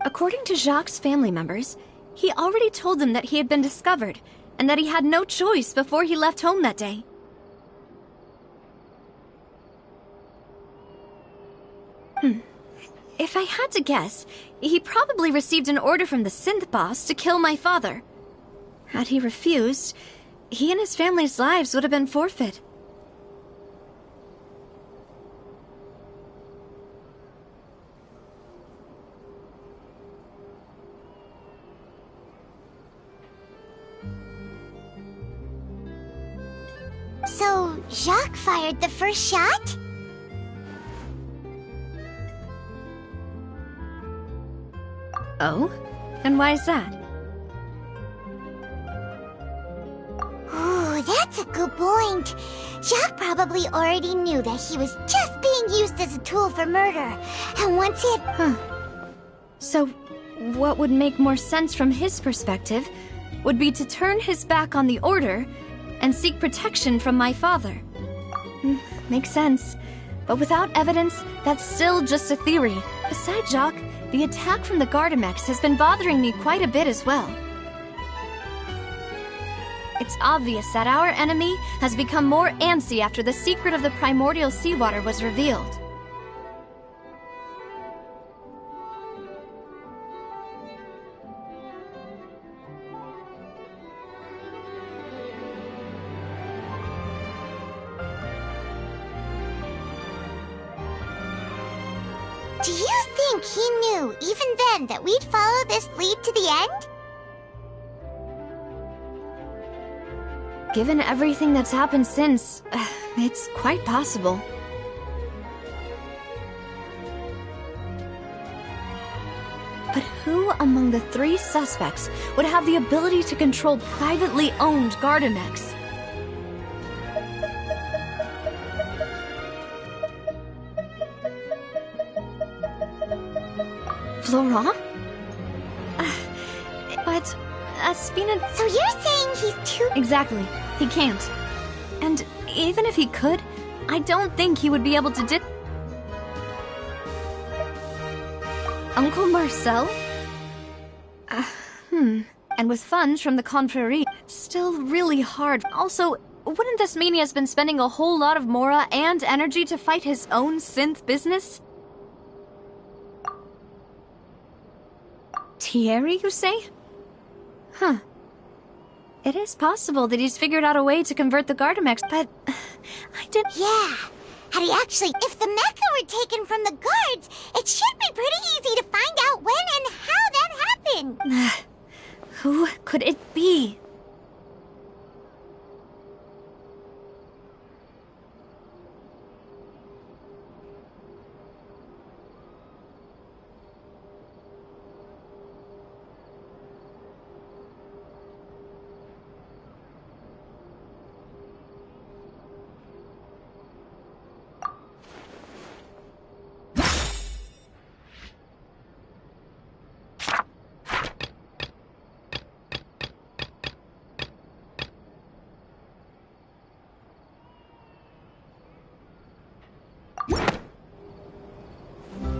According to Jacques' family members, he already told them that he had been discovered, and that he had no choice before he left home that day. If I had to guess, he probably received an order from the synth boss to kill my father. Had he refused, he and his family's lives would have been forfeit. So, Jacques fired the first shot? Oh? And why is that? Ooh, that's a good point. Jacques probably already knew that he was just being used as a tool for murder. And once it... So, what would make more sense from his perspective would be to turn his back on the Order and seek protection from my father. Makes sense. But without evidence, that's still just a theory. Besides Jacques, the attack from the Gardamex has been bothering me quite a bit as well. It's obvious that our enemy has become more antsy after the secret of the primordial seawater was revealed. Do you think he knew, even then, that we'd follow this lead to the end? Given everything that's happened since, it's quite possible. But who among the three suspects would have the ability to control privately owned Gardamex? Florent? But Spina... So you're saying he's too... Exactly. He can't. And even if he could, I don't think he would be able to Uncle Marcel? And with funds from the Confrérie, it's still really hard. Also, wouldn't this mean he has been spending a whole lot of mora and energy to fight his own synth business? Thierry, you say? Huh. It is possible that he's figured out a way to convert the Gardamex, but I didn't... Yeah. Had he actually... If the mecha were taken from the guards, it should be pretty easy to find out when and how that happened. Who could it be?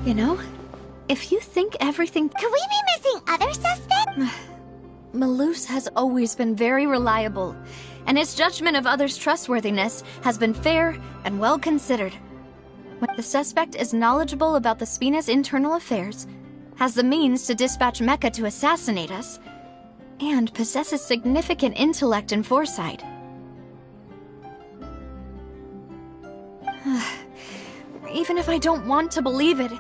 You know, if you think everything... Could we be missing other suspects? Malus has always been very reliable, and his judgment of others' trustworthiness has been fair and well considered. When the suspect is knowledgeable about the Spina's internal affairs, has the means to dispatch Mecha to assassinate us, and possesses significant intellect and foresight. Even if I don't want to believe it,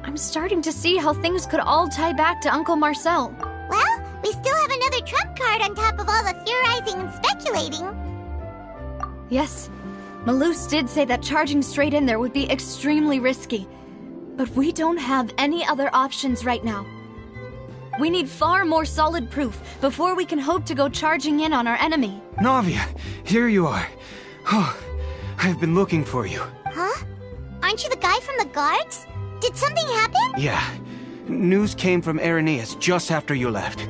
I'm starting to see how things could all tie back to Uncle Marcel. Well, we still have another trump card on top of all the theorizing and speculating. Yes, Malus did say that charging straight in there would be extremely risky. But we don't have any other options right now. We need far more solid proof before we can hope to go charging in on our enemy. Navia, here you are. Oh, I've been looking for you. Huh? Aren't you the guy from the guards? Did something happen? Yeah. News came from Irenaeus just after you left.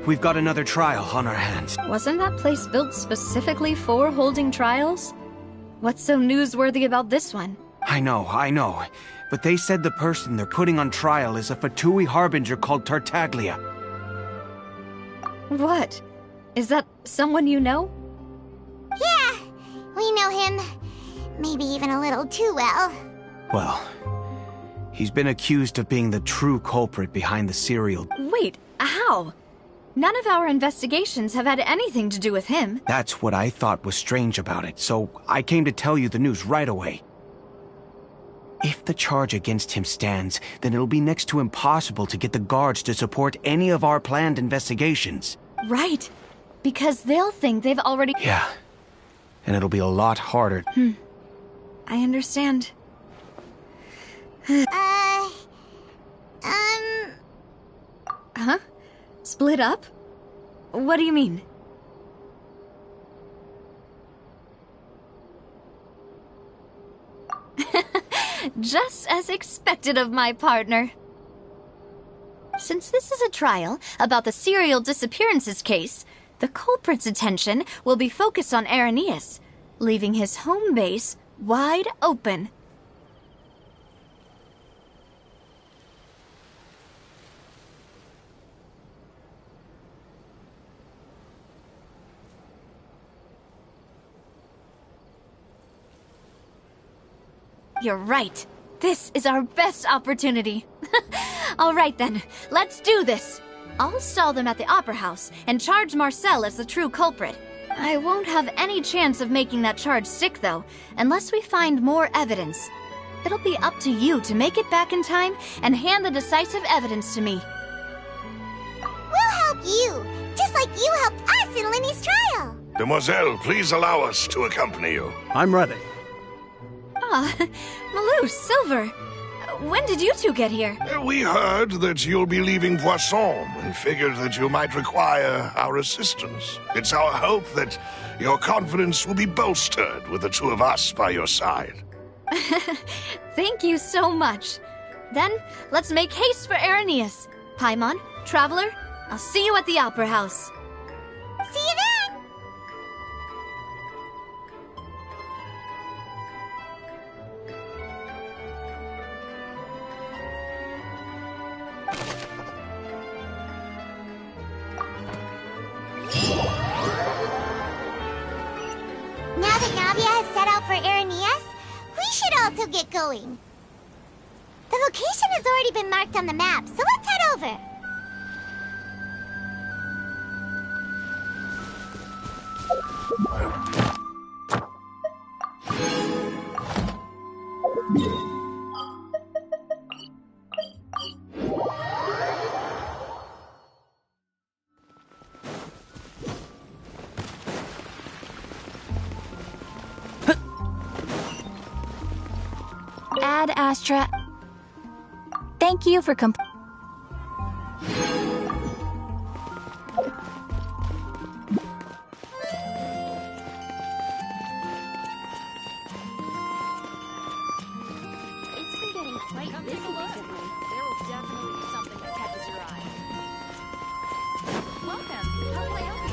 We've got another trial on our hands. Wasn't that place built specifically for holding trials? What's so newsworthy about this one? I know. But they said the person they're putting on trial is a Fatui harbinger called Tartaglia. What? Is that someone you know? Yeah, we know him. Maybe even a little too well. Well, he's been accused of being the true culprit behind the serial... Wait, how? None of our investigations have had anything to do with him. That's what I thought was strange about it, so I came to tell you the news right away. If the charge against him stands, then it'll be next to impossible to get the guards to support any of our planned investigations. Right, because they'll think they've already... Yeah, and it'll be a lot harder. I understand. Huh? Split up? What do you mean? Just as expected of my partner. Since this is a trial about the serial disappearances case, the culprit's attention will be focused on Irenaeus, leaving his home base wide open. You're right. This is our best opportunity. All right then, let's do this. I'll stall them at the Opera House and charge Marcel as the true culprit. I won't have any chance of making that charge stick, though, unless we find more evidence. It'll be up to you to make it back in time and hand the decisive evidence to me. We'll help you, just like you helped us in Lenny's trial. Demoiselle, please allow us to accompany you. I'm ready. Ah, Malou, Silver, when did you two get here? We heard that you'll be leaving Poisson and figured that you might require our assistance. It's our hope that your confidence will be bolstered with the two of us by your side. Thank you so much. Then, let's make haste for Irenaeus. Paimon, Traveler, I'll see you at the Opera House. See you then! Now that Navia has set out for Irenaeus, we should also get going. The location has already been marked on the map, so let's head over. Ad Astra. Thank you for It's been getting quite busy recently. There will definitely be something that catches your eye. Welcome. How can I help you?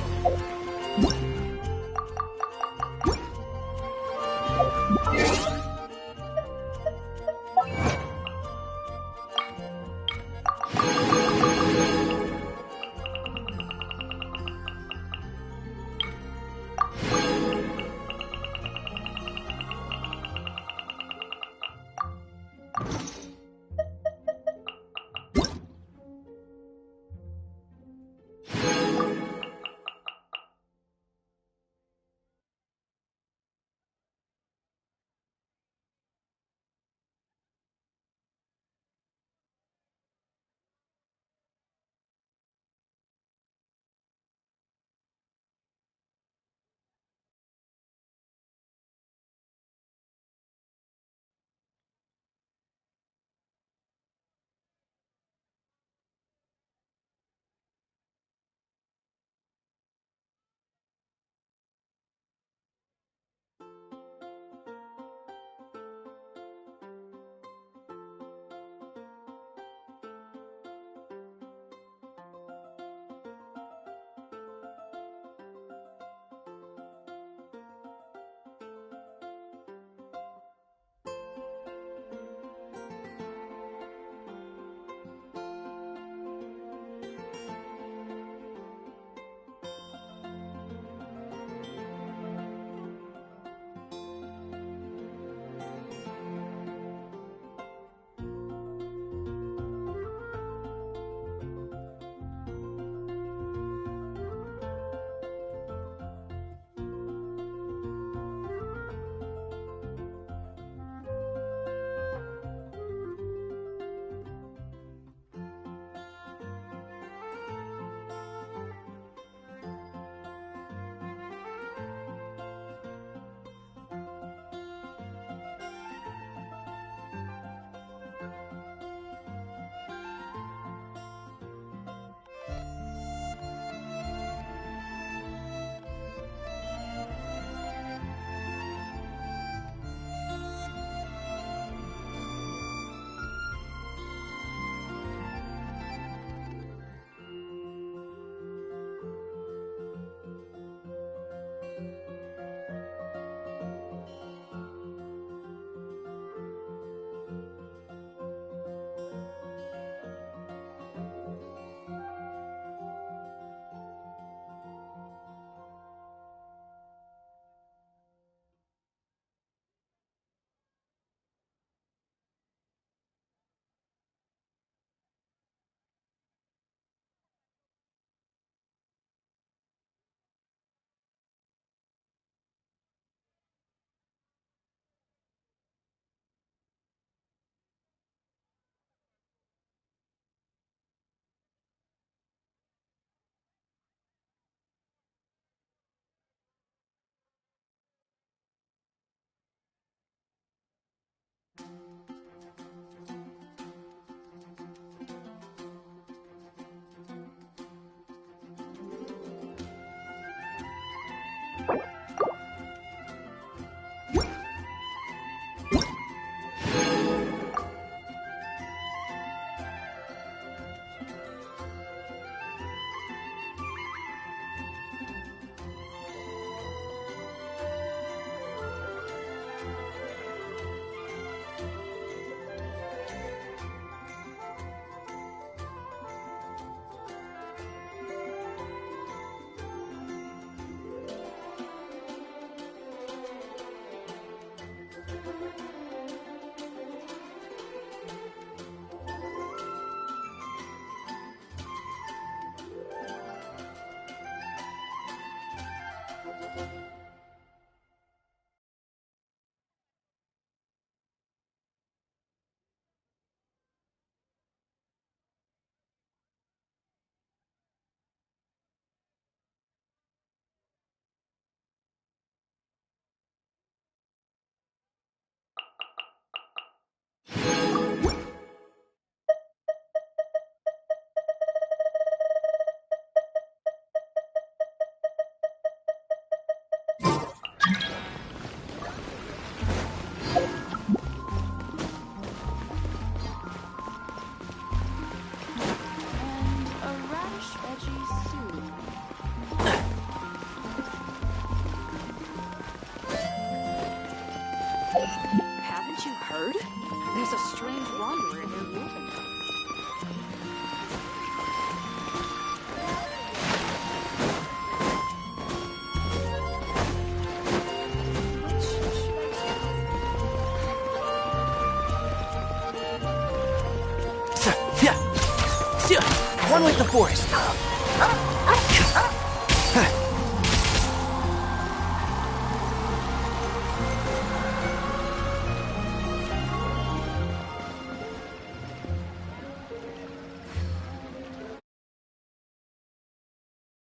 Haven't you heard? There's a strange wanderer near Wolfenbrook. One with the forest.